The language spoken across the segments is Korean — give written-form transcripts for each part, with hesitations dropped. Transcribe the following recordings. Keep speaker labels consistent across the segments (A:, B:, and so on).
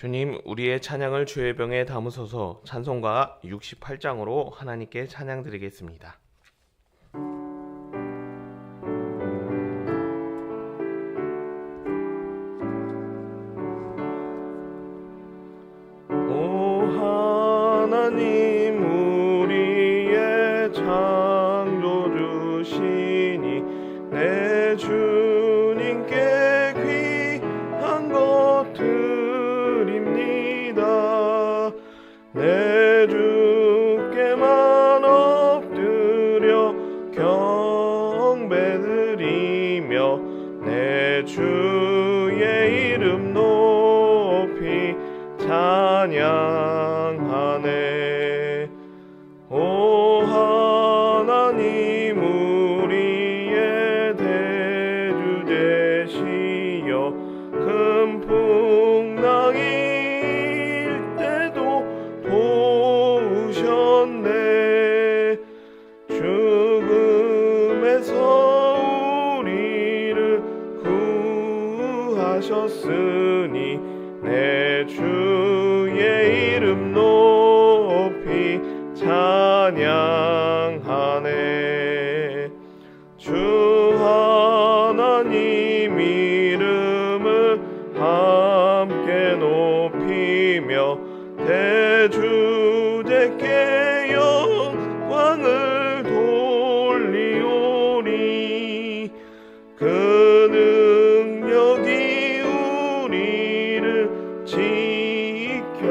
A: 주님, 우리의 찬양을 주의 병에 담으소서. 찬송가 68장으로 하나님께 찬양 드리겠습니다. 오 하나님, 우리의 창조주시니 내 주님께 귀한 것 드립니다. 내 주께만 엎드려 경배드리며 내 주의 이름 높이 찬양하네. 오 하나님, 우리의 대주 되시여 큰 풍랑일 때도 도우셨네. 죽음에서 우리를 구하셨으니 내 주의 이름 높이 찬양하네. 주 하나님 이름을 함께 높이며 대주제께 영광을 돌리오리. 그 능력이 우리를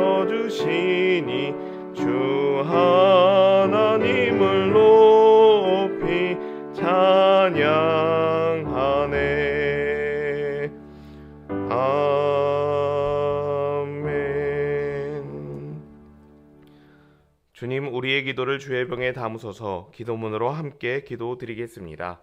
A: 지켜주시니 주 하나님을 높이 찬양하네. 아멘. 주님, 우리의 기도를 주의 병에 담으소서. 기도문으로 함께 기도드리겠습니다.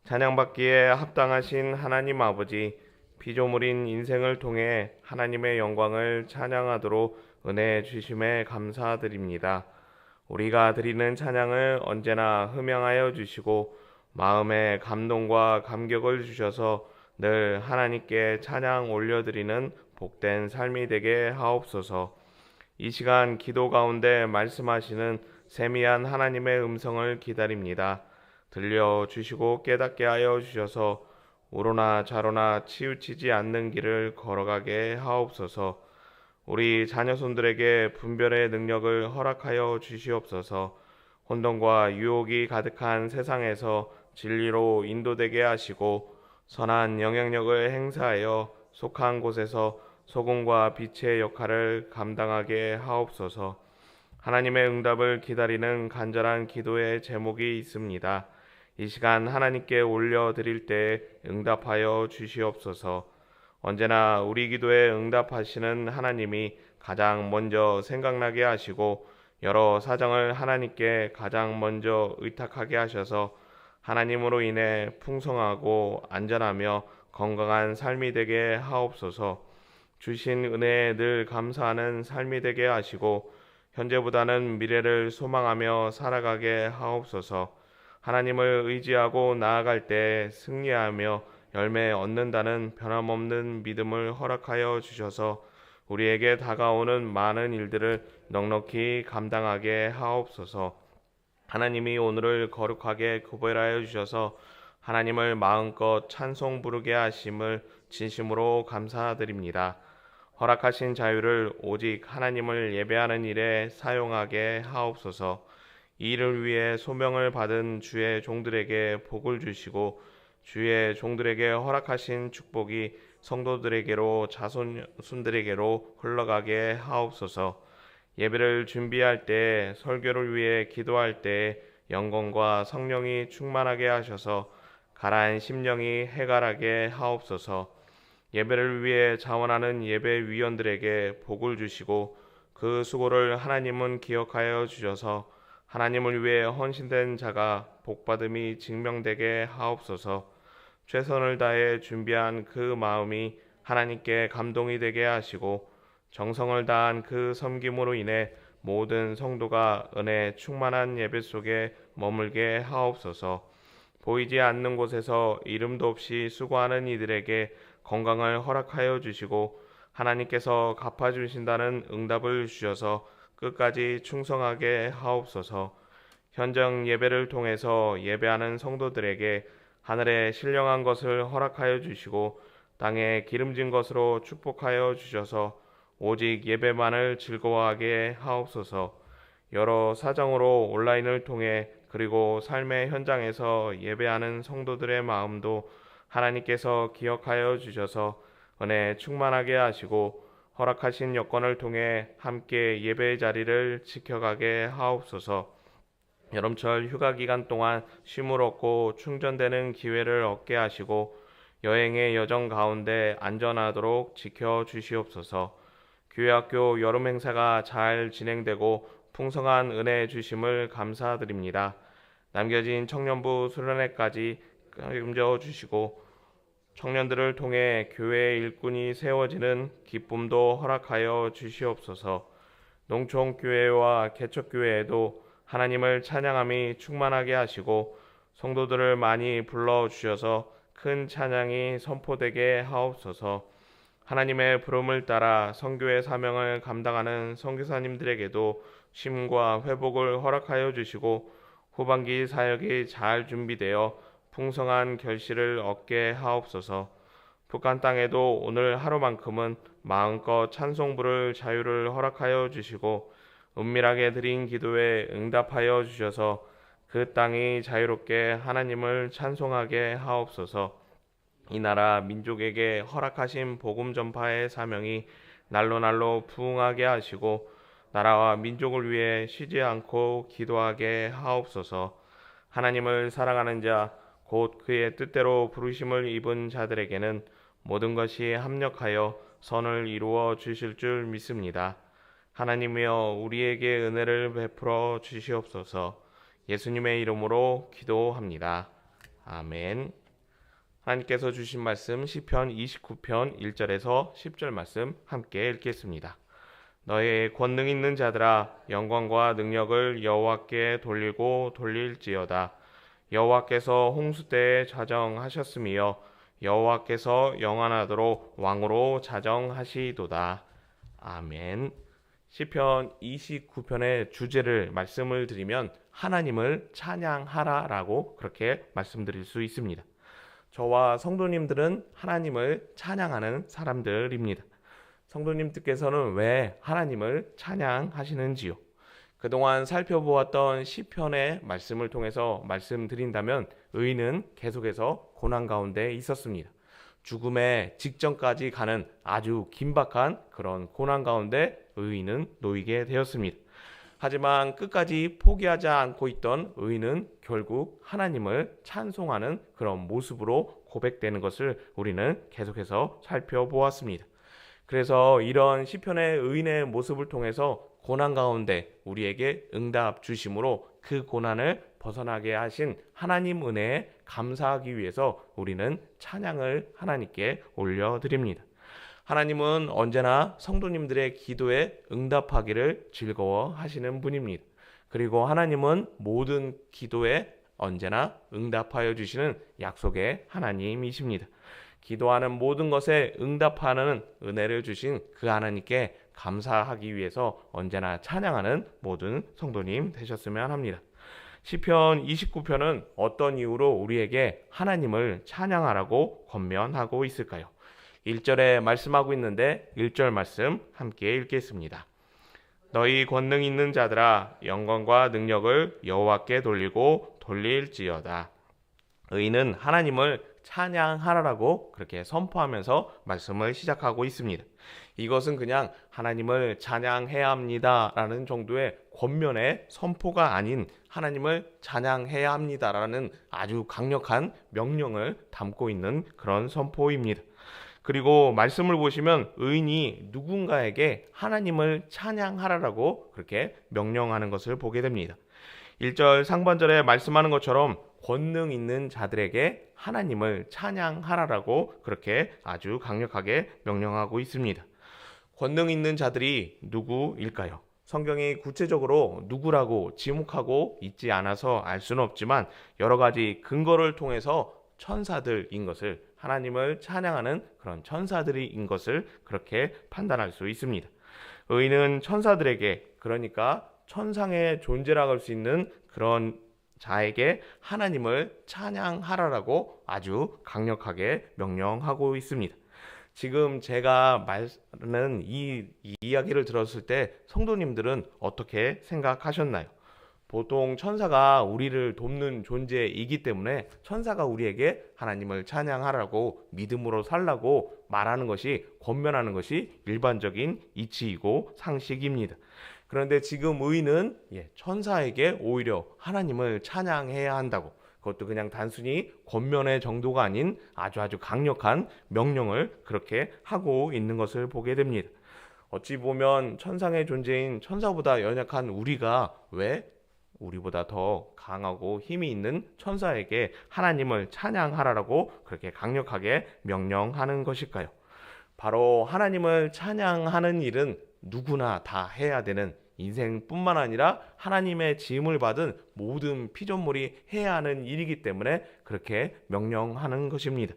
A: 찬양받기에 합당하신 하나님 아버지, 피조물인 인생을 통해 하나님의 영광을 찬양하도록 은혜 주심에 감사드립니다. 우리가 드리는 찬양을 언제나 흠양하여 주시고 마음에 감동과 감격을 주셔서 늘 하나님께 찬양 올려드리는 복된 삶이 되게 하옵소서. 이 시간 기도 가운데 말씀하시는 세미한 하나님의 음성을 기다립니다. 들려주시고 깨닫게 하여 주셔서 우로나 좌로나 치우치지 않는 길을 걸어가게 하옵소서. 우리 자녀손들에게 분별의 능력을 허락하여 주시옵소서. 혼돈과 유혹이 가득한 세상에서 진리로 인도되게 하시고 선한 영향력을 행사하여 속한 곳에서 소금과 빛의 역할을 감당하게 하옵소서. 하나님의 응답을 기다리는 간절한 기도의 제목이 있습니다. 이 시간 하나님께 올려드릴 때 응답하여 주시옵소서. 언제나 우리 기도에 응답하시는 하나님이 가장 먼저 생각나게 하시고 여러 사정을 하나님께 가장 먼저 의탁하게 하셔서 하나님으로 인해 풍성하고 안전하며 건강한 삶이 되게 하옵소서. 주신 은혜에 늘 감사하는 삶이 되게 하시고 현재보다는 미래를 소망하며 살아가게 하옵소서. 하나님을 의지하고 나아갈 때 승리하며 열매 얻는다는 변함없는 믿음을 허락하여 주셔서 우리에게 다가오는 많은 일들을 넉넉히 감당하게 하옵소서. 하나님이 오늘을 거룩하게 구별하여 주셔서 하나님을 마음껏 찬송 부르게 하심을 진심으로 감사드립니다. 허락하신 자유를 오직 하나님을 예배하는 일에 사용하게 하옵소서. 이 일을 위해 소명을 받은 주의 종들에게 복을 주시고 주의 종들에게 허락하신 축복이 성도들에게로 자손들에게로 흘러가게 하옵소서. 예배를 준비할 때 설교를 위해 기도할 때 영광과 성령이 충만하게 하셔서 가라앉은 심령이 해갈하게 하옵소서. 예배를 위해 자원하는 예배위원들에게 복을 주시고 그 수고를 하나님은 기억하여 주셔서 하나님을 위해 헌신된 자가 복받음이 증명되게 하옵소서. 최선을 다해 준비한 그 마음이 하나님께 감동이 되게 하시고 정성을 다한 그 섬김으로 인해 모든 성도가 은혜 충만한 예배 속에 머물게 하옵소서. 보이지 않는 곳에서 이름도 없이 수고하는 이들에게 건강을 허락하여 주시고 하나님께서 갚아주신다는 응답을 주셔서 끝까지 충성하게 하옵소서. 현장 예배를 통해서 예배하는 성도들에게 하늘의 신령한 것을 허락하여 주시고 땅에 기름진 것으로 축복하여 주셔서 오직 예배만을 즐거워하게 하옵소서. 여러 사정으로 온라인을 통해 그리고 삶의 현장에서 예배하는 성도들의 마음도 하나님께서 기억하여 주셔서 은혜 충만하게 하시고 허락하신 여건을 통해 함께 예배의 자리를 지켜가게 하옵소서. 여름철 휴가 기간 동안 쉼을 얻고 충전되는 기회를 얻게 하시고 여행의 여정 가운데 안전하도록 지켜주시옵소서. 교회학교 여름 행사가 잘 진행되고 풍성한 은혜 주심을 감사드립니다. 남겨진 청년부 수련회까지 책임져 주시고 청년들을 통해 교회의 일꾼이 세워지는 기쁨도 허락하여 주시옵소서. 농촌교회와 개척교회에도 하나님을 찬양함이 충만하게 하시고 성도들을 많이 불러주셔서 큰 찬양이 선포되게 하옵소서. 하나님의 부름을 따라 선교의 사명을 감당하는 선교사님들에게도 쉼과 회복을 허락하여 주시고 후반기 사역이 잘 준비되어 풍성한 결실을 얻게 하옵소서. 북한 땅에도 오늘 하루만큼은 마음껏 찬송 부를 자유를 허락하여 주시고 은밀하게 드린 기도에 응답하여 주셔서 그 땅이 자유롭게 하나님을 찬송하게 하옵소서. 이 나라 민족에게 허락하신 복음 전파의 사명이 날로 부응하게 하시고 나라와 민족을 위해 쉬지 않고 기도하게 하옵소서. 하나님을 사랑하는 자 곧 그의 뜻대로 부르심을 입은 자들에게는 모든 것이 합력하여 선을 이루어 주실 줄 믿습니다. 하나님이여 우리에게 은혜를 베풀어 주시옵소서. 예수님의 이름으로 기도합니다. 아멘. 하나님께서 주신 말씀 시편 29편 1절에서 10절 말씀 함께 읽겠습니다. 너의 권능 있는 자들아 영광과 능력을 여호와께 돌리고 돌릴지어다. 여호와께서 홍수 때에 자정하셨으며 여호와께서 영원하도록 왕으로 자정하시도다. 아멘. 시편 29편의 주제를 말씀을 드리면 하나님을 찬양하라라고 그렇게 말씀드릴 수 있습니다. 저와 성도님들은 하나님을 찬양하는 사람들입니다. 성도님들께서는 왜 하나님을 찬양하시는지요? 그동안 살펴보았던 시편의 말씀을 통해서 말씀드린다면 의인은 계속해서 고난 가운데 있었습니다. 죽음의 직전까지 가는 아주 긴박한 그런 고난 가운데 의인은 놓이게 되었습니다. 하지만 끝까지 포기하지 않고 있던 의인은 결국 하나님을 찬송하는 그런 모습으로 고백되는 것을 우리는 계속해서 살펴보았습니다. 그래서 이런 시편의 의인의 모습을 통해서 고난 가운데 우리에게 응답 주심으로 그 고난을 벗어나게 하신 하나님 은혜에 감사하기 위해서 우리는 찬양을 하나님께 올려드립니다. 하나님은 언제나 성도님들의 기도에 응답하기를 즐거워하시는 분입니다. 그리고 하나님은 모든 기도에 언제나 응답하여 주시는 약속의 하나님이십니다. 기도하는 모든 것에 응답하는 은혜를 주신 그 하나님께 감사하기 위해서 언제나 찬양하는 모든 성도님 되셨으면 합니다. 시편 29편은 어떤 이유로 우리에게 하나님을 찬양하라고 권면하고 있을까요? 1절에 말씀하고 있는데 1절 말씀 함께 읽겠습니다. 너희 권능 있는 자들아 영광과 능력을 여호와께 돌리고 돌릴지어다. 의인은 하나님을 찬양하라고 그렇게 선포하면서 말씀을 시작하고 있습니다. 이것은 그냥 하나님을 찬양해야 합니다라는 정도의 권면의 선포가 아닌 하나님을 찬양해야 합니다라는 아주 강력한 명령을 담고 있는 그런 선포입니다. 그리고 말씀을 보시면 의인이 누군가에게 하나님을 찬양하라고 그렇게 명령하는 것을 보게 됩니다. 1절 상반절에 말씀하는 것처럼 권능 있는 자들에게 하나님을 찬양하라고 그렇게 아주 강력하게 명령하고 있습니다. 권능 있는 자들이 누구일까요? 성경이 구체적으로 누구라고 지목하고 있지 않아서 알 수는 없지만 여러 가지 근거를 통해서 천사들인 것을 하나님을 찬양하는 그런 천사들인 것을 그렇게 판단할 수 있습니다. 의인은 천사들에게, 그러니까 천상의 존재라고 할 수 있는 그런 자에게 하나님을 찬양하라라고 아주 강력하게 명령하고 있습니다. 지금 제가 말하는 이 이야기를 들었을 때 성도님들은 어떻게 생각하셨나요? 보통 천사가 우리를 돕는 존재이기 때문에 천사가 우리에게 하나님을 찬양하라고, 믿음으로 살라고 말하는 것이, 권면하는 것이 일반적인 이치이고 상식입니다. 그런데 지금 의인은 천사에게 오히려 하나님을 찬양해야 한다고, 그것도 그냥 단순히 권면의 정도가 아닌 아주 강력한 명령을 그렇게 하고 있는 것을 보게 됩니다. 어찌 보면 천상의 존재인 천사보다 연약한 우리가 왜 우리보다 더 강하고 힘이 있는 천사에게 하나님을 찬양하라고 그렇게 강력하게 명령하는 것일까요? 바로 하나님을 찬양하는 일은 누구나 다 해야 되는, 인생뿐만 아니라 하나님의 지음을 받은 모든 피조물이 해야 하는 일이기 때문에 그렇게 명령하는 것입니다.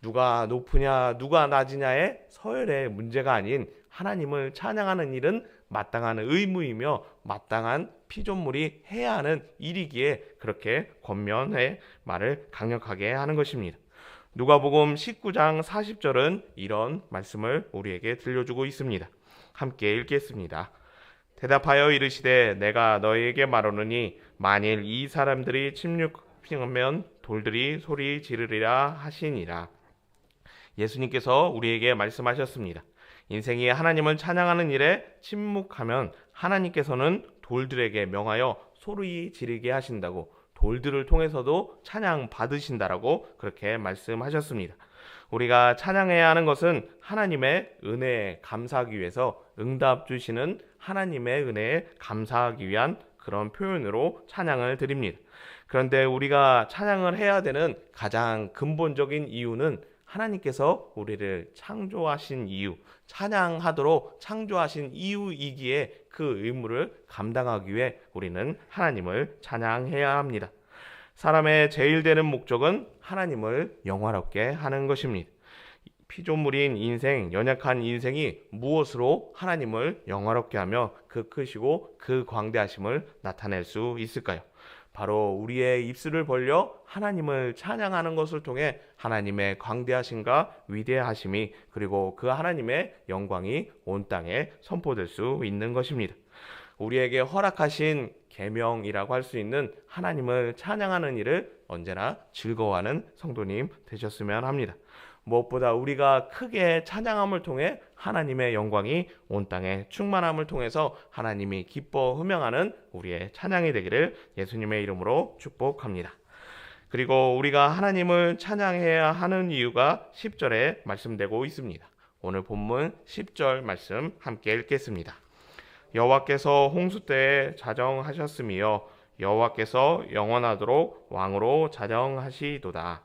A: 누가 높으냐 누가 낮으냐의 서열의 문제가 아닌 하나님을 찬양하는 일은 마땅한 의무이며 마땅한 피조물이 해야 하는 일이기에 그렇게 권면의 말을 강력하게 하는 것입니다. 누가복음 19장 40절은 이런 말씀을 우리에게 들려주고 있습니다. 함께 읽겠습니다. 대답하여 이르시되 내가 너희에게 말하노니 만일 이 사람들이 침묵하면 돌들이 소리 지르리라 하시니라. 예수님께서 우리에게 말씀하셨습니다. 인생이 하나님을 찬양하는 일에 침묵하면 하나님께서는 돌들에게 명하여 소리 지르게 하신다고, 돌들을 통해서도 찬양 받으신다라고 그렇게 말씀하셨습니다. 우리가 찬양해야 하는 것은 하나님의 은혜에 감사하기 위해서, 응답 주시는 하나님의 은혜에 감사하기 위한 그런 표현으로 찬양을 드립니다. 그런데 우리가 찬양을 해야 되는 가장 근본적인 이유는 하나님께서 우리를 창조하신 이유, 찬양하도록 창조하신 이유이기에 그 의무를 감당하기 위해 우리는 하나님을 찬양해야 합니다. 사람의 제일 되는 목적은 하나님을 영화롭게 하는 것입니다. 피조물인 인생, 연약한 인생이 무엇으로 하나님을 영화롭게 하며 그 크시고 그 광대하심을 나타낼 수 있을까요? 바로 우리의 입술을 벌려 하나님을 찬양하는 것을 통해 하나님의 광대하심과 위대하심이, 그리고 그 하나님의 영광이 온 땅에 선포될 수 있는 것입니다. 우리에게 허락하신 계명이라고 할 수 있는 하나님을 찬양하는 일을 언제나 즐거워하는 성도님 되셨으면 합니다. 무엇보다 우리가 크게 찬양함을 통해 하나님의 영광이 온 땅에 충만함을 통해서 하나님이 기뻐 흠명하는 우리의 찬양이 되기를 예수님의 이름으로 축복합니다. 그리고 우리가 하나님을 찬양해야 하는 이유가 10절에 말씀되고 있습니다. 오늘 본문 10절 말씀 함께 읽겠습니다. 여호와께서 홍수 때에 자정하셨으며 여호와께서 영원하도록 왕으로 자정하시도다.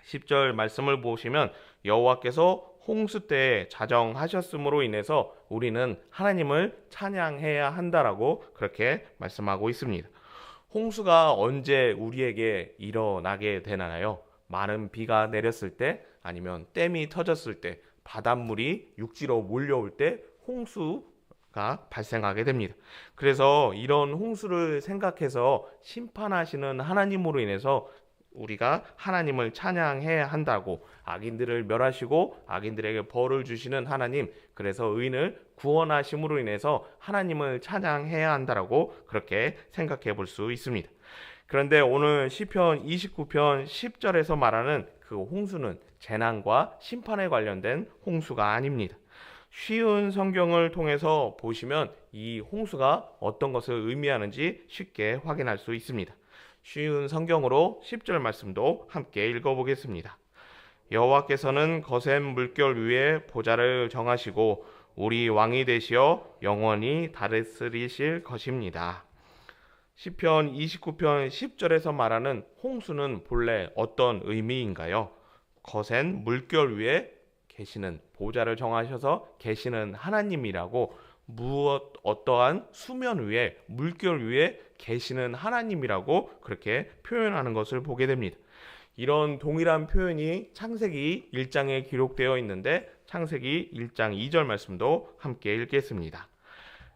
A: 10절 말씀을 보시면 여호와께서 홍수 때에 자정하셨음으로 인해서 우리는 하나님을 찬양해야 한다라고 그렇게 말씀하고 있습니다. 홍수가 언제 우리에게 일어나게 되나요? 많은 비가 내렸을 때, 아니면 댐이 터졌을 때, 바닷물이 육지로 몰려올 때 홍수가 발생하게 됩니다. 그래서 이런 홍수를 생각해서 심판하시는 하나님으로 인해서 우리가 하나님을 찬양해야 한다고, 악인들을 멸하시고 악인들에게 벌을 주시는 하나님, 그래서 의인을 구원하심으로 인해서 하나님을 찬양해야 한다라고 그렇게 생각해 볼 수 있습니다. 그런데 오늘 시편 29편 10절에서 말하는 그 홍수는 재난과 심판에 관련된 홍수가 아닙니다. 쉬운 성경을 통해서 보시면 이 홍수가 어떤 것을 의미하는지 쉽게 확인할 수 있습니다. 쉬운 성경으로 10절 말씀도 함께 읽어보겠습니다. 여호와께서는 거센 물결 위에 보좌를 정하시고 우리 왕이 되시어 영원히 다스리실 것입니다. 시편 29편 10절에서 말하는 홍수는 본래 어떤 의미인가요? 거센 물결 위에 계시는, 보좌를 정하셔서 계시는 하나님이라고, 어떠한 수면 위에, 물결 위에 계시는 하나님이라고 그렇게 표현하는 것을 보게 됩니다. 이런 동일한 표현이 창세기 1장에 기록되어 있는데 창세기 1장 2절 말씀도 함께 읽겠습니다.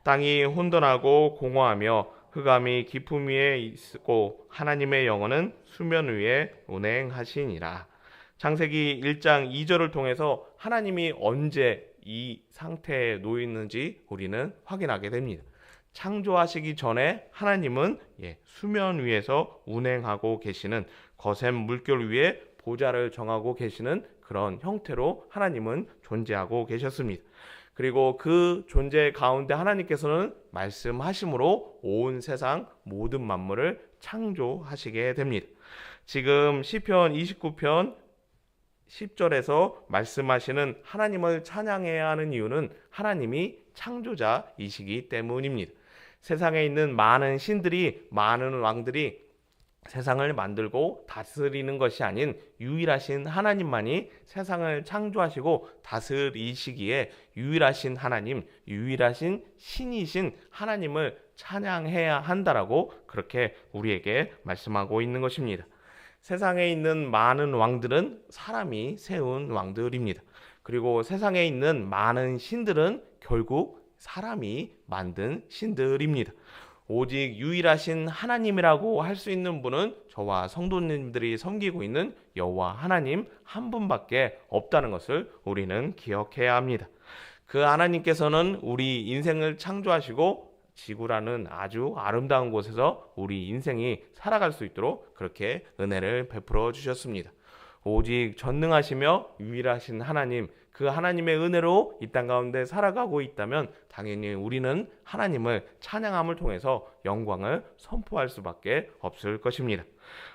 A: 땅이 혼돈하고 공허하며 흑암이 깊음 위에 있고 하나님의 영혼은 수면 위에 운행하시니라. 창세기 1장 2절을 통해서 하나님이 언제 이 상태에 놓여 있는지 우리는 확인하게 됩니다. 창조하시기 전에 하나님은 수면 위에서 운행하고 계시는 거센 물결 위에 보좌를 정하고 계시는 그런 형태로 하나님은 존재하고 계셨습니다. 그리고 그 존재 가운데 하나님께서는 말씀하심으로 온 세상 모든 만물을 창조하시게 됩니다. 지금 시편 29편 10절에서 말씀하시는 하나님을 찬양해야 하는 이유는 하나님이 창조자이시기 때문입니다. 세상에 있는 많은 신들이, 많은 왕들이 세상을 만들고 다스리는 것이 아닌 유일하신 하나님만이 세상을 창조하시고 다스리시기에 유일하신 하나님, 유일하신 신이신 하나님을 찬양해야 한다라고 그렇게 우리에게 말씀하고 있는 것입니다. 세상에 있는 많은 왕들은 사람이 세운 왕들입니다. 그리고 세상에 있는 많은 신들은 결국 사람이 만든 신들입니다. 오직 유일하신 하나님이라고 할 수 있는 분은 저와 성도님들이 섬기고 있는 여호와 하나님 한 분밖에 없다는 것을 우리는 기억해야 합니다. 그 하나님께서는 우리 인생을 창조하시고 지구라는 아주 아름다운 곳에서 우리 인생이 살아갈 수 있도록 그렇게 은혜를 베풀어 주셨습니다. 오직 전능하시며 유일하신 하나님, 그 하나님의 은혜로 이 땅 가운데 살아가고 있다면 당연히 우리는 하나님을 찬양함을 통해서 영광을 선포할 수밖에 없을 것입니다.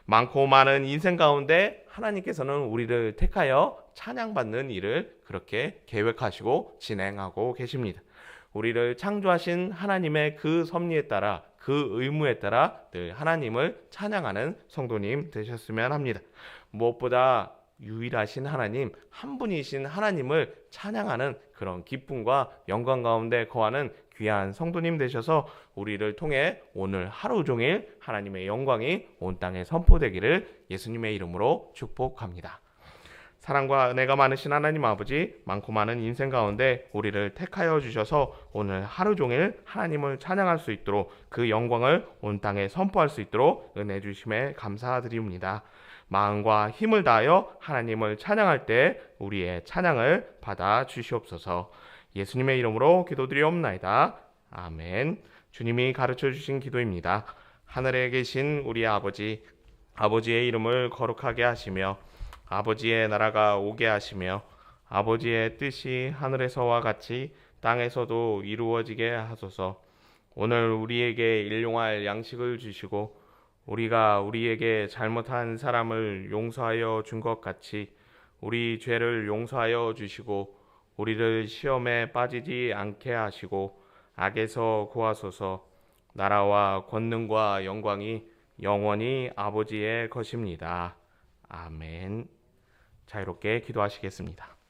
A: 많고 많은 인생 가운데 하나님께서는 우리를 택하여 찬양받는 일을 그렇게 계획하시고 진행하고 계십니다. 우리를 창조하신 하나님의 그 섭리에 따라, 그 의무에 따라 늘 하나님을 찬양하는 성도님 되셨으면 합니다. 무엇보다 유일하신 하나님, 한 분이신 하나님을 찬양하는 그런 기쁨과 영광 가운데 거하는 귀한 성도님 되셔서 우리를 통해 오늘 하루 종일 하나님의 영광이 온 땅에 선포되기를 예수님의 이름으로 축복합니다. 사랑과 은혜가 많으신 하나님 아버지, 많고 많은 인생 가운데 우리를 택하여 주셔서 오늘 하루 종일 하나님을 찬양할 수 있도록 그 영광을 온 땅에 선포할 수 있도록 은혜 주심에 감사드립니다. 마음과 힘을 다하여 하나님을 찬양할 때 우리의 찬양을 받아 주시옵소서. 예수님의 이름으로 기도드리옵나이다. 아멘. 주님이 가르쳐 주신 기도입니다. 하늘에 계신 우리 아버지, 아버지의 이름을 거룩하게 하시며 아버지의 나라가 오게 하시며 아버지의 뜻이 하늘에서와 같이 땅에서도 이루어지게 하소서. 오늘 우리에게 일용할 양식을 주시고 우리가 우리에게 잘못한 사람을 용서하여 준 것 같이 우리 죄를 용서하여 주시고 우리를 시험에 빠지지 않게 하시고 악에서 구하소서. 나라와 권능과 영광이 영원히 아버지의 것입니다. 아멘. 자유롭게 기도하시겠습니다.